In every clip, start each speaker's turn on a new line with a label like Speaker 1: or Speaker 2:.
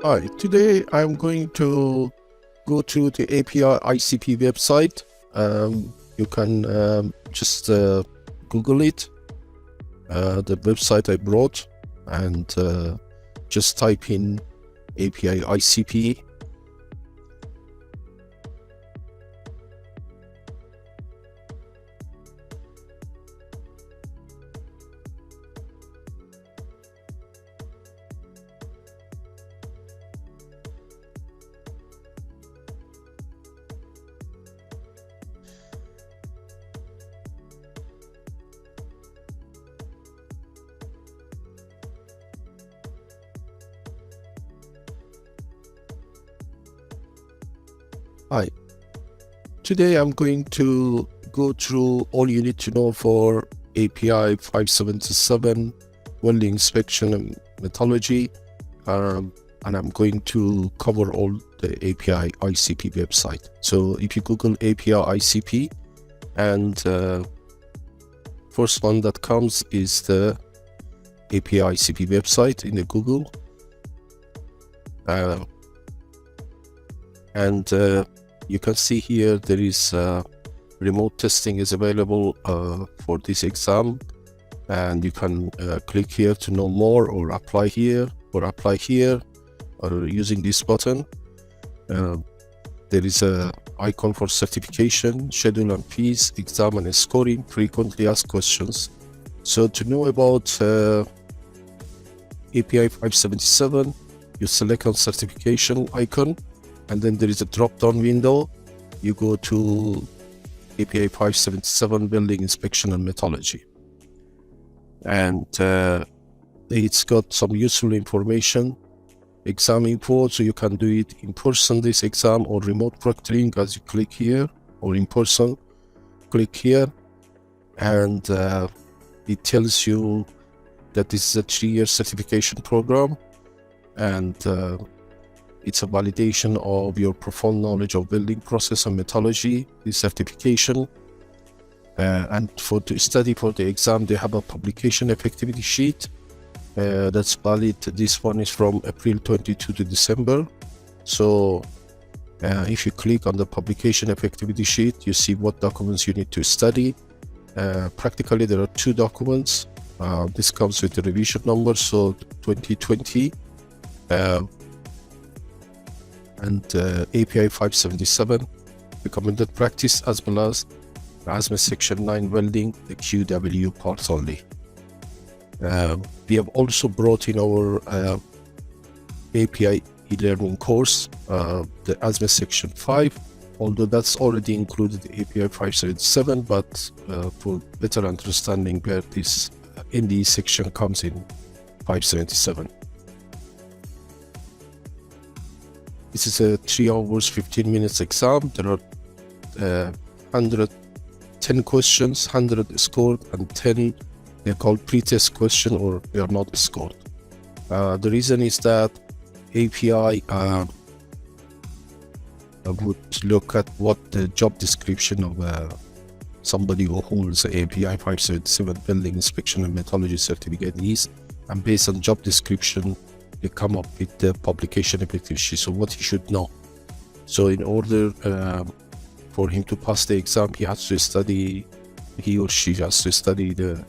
Speaker 1: Hi, today I'm going to go to the API ICP website. You can just Google it, the website I brought, and just type in API ICP. Hi, today I'm going to go through all you need to know for API 577 Welding Inspection and Metallurgy, and I'm going to cover all the API ICP website. So if you Google API ICP, and first one that comes is the API ICP website in the Google, and you can see here there is remote testing is available for this exam, and you can click here to know more, or apply here, or using this button. There is a icon for certification, schedule and fees, exam and scoring, frequently asked questions. So to know about API 577, you select on certification icon, and then there is a drop-down window. You go to API 577 Welding Inspection and Metallurgy, and it's got some useful information, exam info, so you can do it in person, this exam, or remote proctoring. As you click here, or in person, click here, and it tells you that this is a 3-year certification program, and it's a validation of your profound knowledge of welding process and metallurgy, this certification. And for the study for the exam, they have a publication effectivity sheet that's valid. This one is from April 22 to December. So if you click on the publication effectivity sheet, you see what documents you need to study. Practically, there are 2 documents. This comes with the revision number, so 2020. And API 577 recommended practice, as well as ASME Section 9 welding, the QW parts only. We have also brought in our API e-learning course, the ASME Section 5, although that's already included in API 577, but for better understanding where this NDE section comes in 577. This is a 3 hours 15 minutes exam. There are 110 questions, 100 scored, and 10 they're called pre-test question, or they are not scored. The reason is that API would look at what the job description of somebody who holds the API 577 Welding Inspection and Metallurgy certificate is, and based on job description, they come up with the publication effectivity sheet, so what he should know. So in order for him to pass the exam, he or she has to study the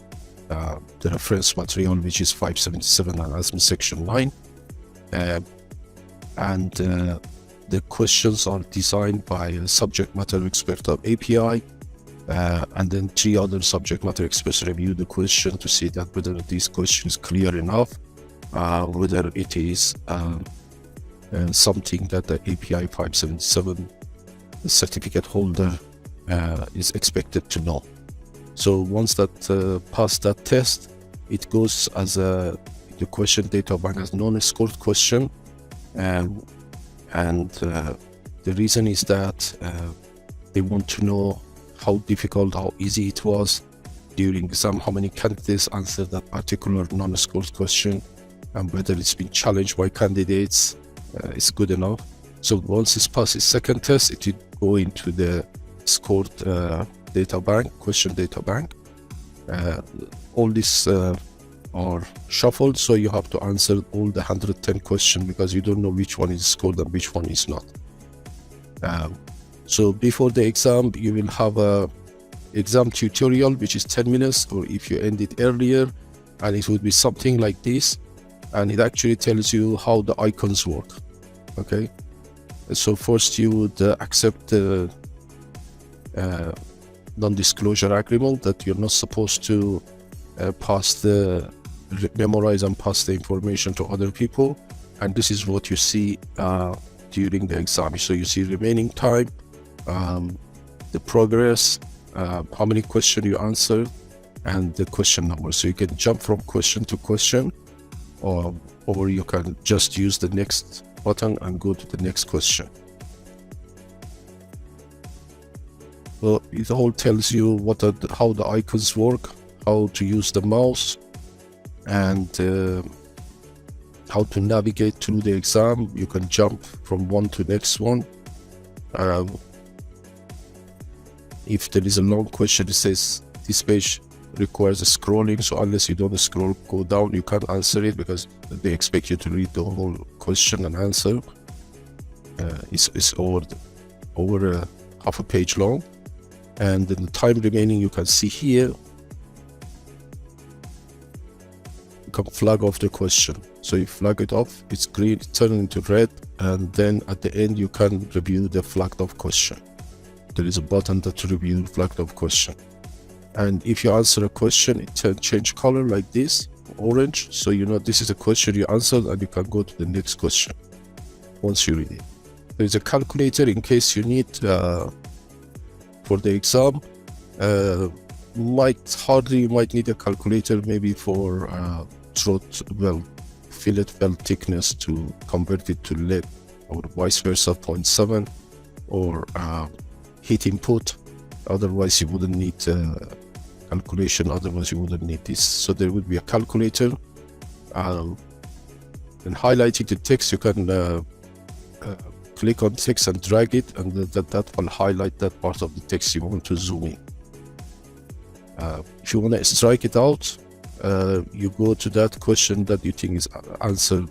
Speaker 1: reference material, which is 577 and ASME Section 9. And the questions are designed by a subject matter expert of API, and then 3 other subject matter experts review the question to see that whether this question is clear enough, whether it is something that the API 577 certificate holder is expected to know. So once that pass that test, it goes as the question data bank as non-scored question, and the reason is that they want to know how difficult, how easy it was during exam, how many candidates answered that particular non-scored question, and whether it's been challenged by candidates is good enough. So once it's passed its second test, it will go into the scored data bank, question data bank. All this are shuffled, so you have to answer all the 110 questions because you don't know which one is scored and which one is not. So before the exam, you will have a exam tutorial, which is 10 minutes, or if you end it earlier, and it would be something like this, and it actually tells you how the icons work. Okay, so first you would accept the non-disclosure agreement that you're not supposed to memorize and pass the information to other people, and this is what you see during the exam. So you see remaining time, the progress, how many questions you answered, and the question number. So you can jump from question to question, or you can just use the next button and go to the next question. Well, it all tells you how the icons work, how to use the mouse, and how to navigate through the exam. You can jump from one to next one. If there is a long question, it says this page requires a scrolling, so unless you don't scroll, go down, you can't answer it because they expect you to read the whole question and answer. It's over half a page long, and then the time remaining you can see here. You can flag off the question, so you flag it off, it's green, it turns into red, and then at the end you can review the flagged off question. There is a button that review flagged off question, and if you answer a question, it change color like this, orange, so you know this is a question you answered, and you can go to the next question once you read it. There is a calculator in case you need for the exam. You might need a calculator maybe for fillet weld thickness to convert it to lead, or vice versa, 0.7, or heat input. Otherwise you wouldn't need calculation, otherwise you wouldn't need this. So there would be a calculator. And highlighting the text, you can click on text and drag it, and that will highlight that part of the text you want to zoom in. If you want to strike it out, you go to that question that you think is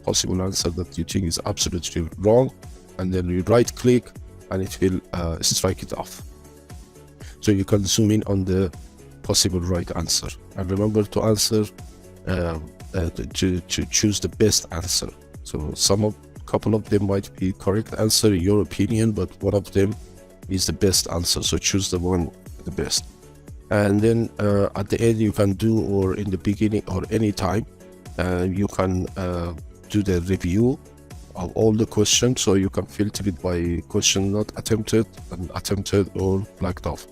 Speaker 1: possible answer that you think is absolutely wrong, and then you right click and it will strike it off. So you can zoom in on the possible right answer, and remember to answer to choose the best answer. So couple of them might be correct answer in your opinion, but one of them is the best answer, so choose the one the best. And then at the end you can do, or in the beginning or any time, you can do the review of all the questions, so you can filter it by question not attempted and attempted or flagged off.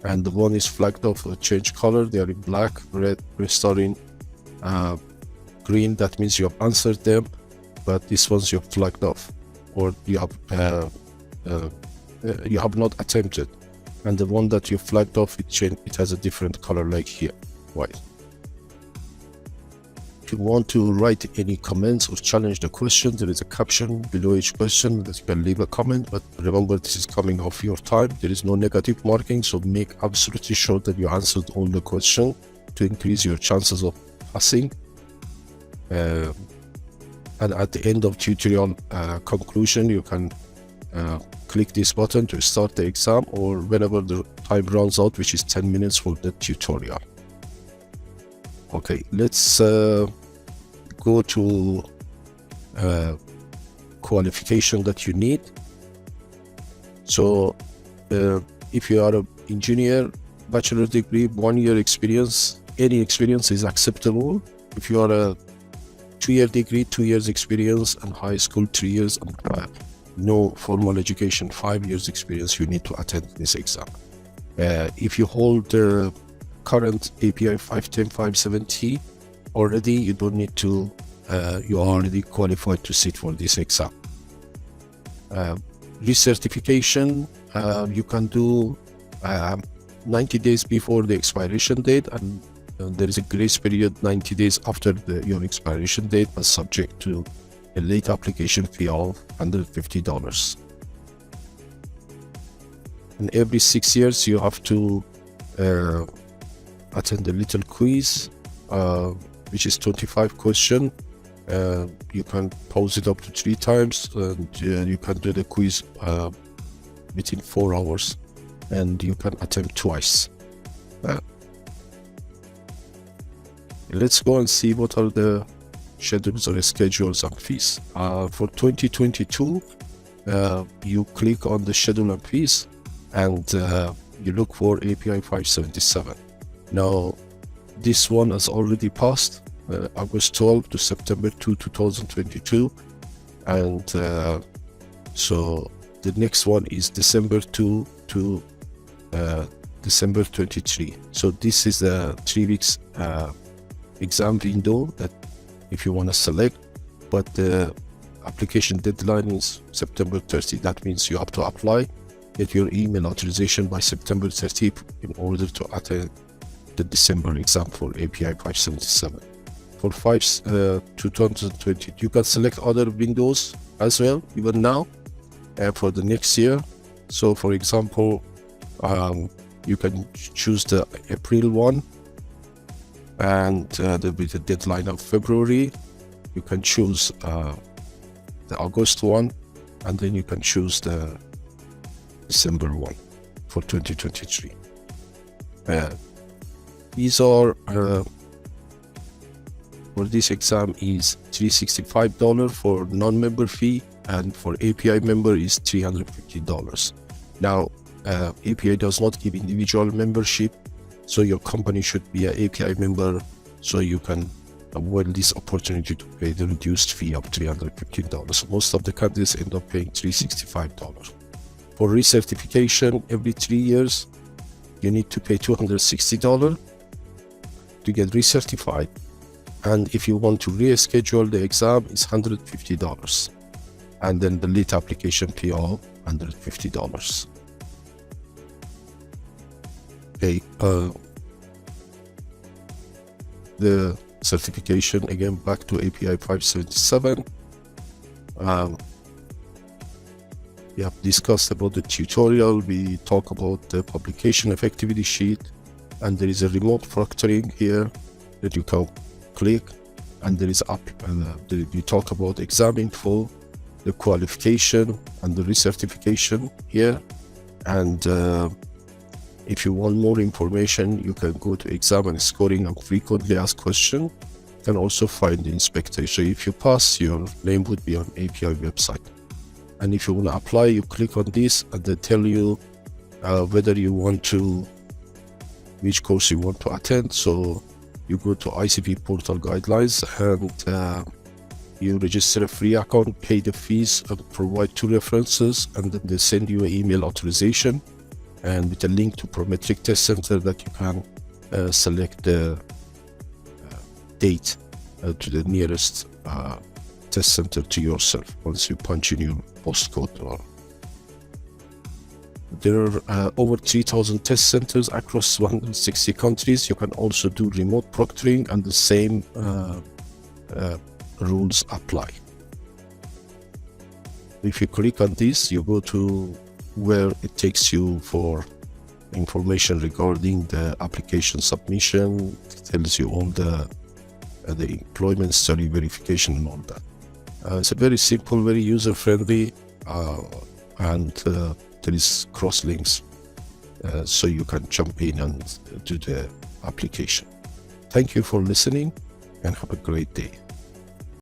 Speaker 1: And the one is flagged off change color, they are in black, red, restoring, green, that means you have answered them, but this one's you have flagged off, or you have not attempted. And the one that you flagged off, it has a different color, like here, white. If you want to write any comments or challenge the question, there is a caption below each question that you can leave a comment, but remember this is coming off your time. There is no negative marking, so make absolutely sure that you answered all the questions to increase your chances of passing. And at the end of tutorial conclusion, you can click this button to start the exam, or whenever the time runs out, which is 10 minutes for the tutorial. Okay, let's go to qualification that you need. So if you are an engineer, bachelor degree, 1 year experience, any experience is acceptable. If you are a 2-year degree, 2 years experience, and high school 3 years, and no formal education, 5 years experience, you need to attend this exam. If you hold the current API 510, 570 already, you don't need to, you are already qualified to sit for this exam. Recertification, you can do 90 days before the expiration date, and there is a grace period 90 days after your expiration date, but subject to a late application fee of $150. And every 6 years you have to attend a little quiz which is 25 question. You can pause it up to 3 times, and you can do the quiz within 4 hours, and you can attempt twice. Let's go and see what are the schedules or schedules and fees. For 2022, you click on the schedule and fees, and you look for API 577. Now, this one has already passed, August 12 to September 2, 2022, and so the next one is December 2 to December 23. So this is a 3 weeks exam window that if you want to select, but the application deadline is September 30. That means you have to apply, get your email authorization by September 30 in order to attend the December exam for API 577. For 2020, you can select other windows as well, even now, for the next year. So for example, you can choose the April one, and there'll be the deadline of February. You can choose the August one, and then you can choose the December one for 2023. These are for this exam is $365 for non-member fee, and for API member is $350. Now, API does not give individual membership, so your company should be an API member, so you can avoid this opportunity to pay the reduced fee of $350. Most of the candidates end up paying $365. For recertification, every 3 years, you need to pay $260 to get recertified. And if you want to reschedule the exam, it's $150. And then the late application fee of $150. Okay, the certification, again, back to API 577. We have discussed about the tutorial. We talk about the publication effectivity sheet, and there is a remote proctoring here that you can click, and there is we talk about exam info, the qualification, and the recertification here. And if you want more information, you can go to exam and scoring and frequently asked question. You can also find the inspector. So if you pass, your name would be on API website. And if you want to apply, you click on this, and they tell you whether you want to, which course you want to attend. So you go to ICP portal guidelines, and you register a free account, pay the fees, and provide 2 references, and then they send you an email authorization and with a link to Prometric Test Center that you can select the date to the nearest test center to yourself once you punch in your postcode. There are over 3,000 test centers across 160 countries. You can also do remote proctoring, and the same rules apply. If you click on this, you go to where it takes you for information regarding the application submission. It tells you all the employment study verification and all that. It's a very simple, very user-friendly, and there is cross links, so you can jump in and do the application. Thank you for listening, and have a great day.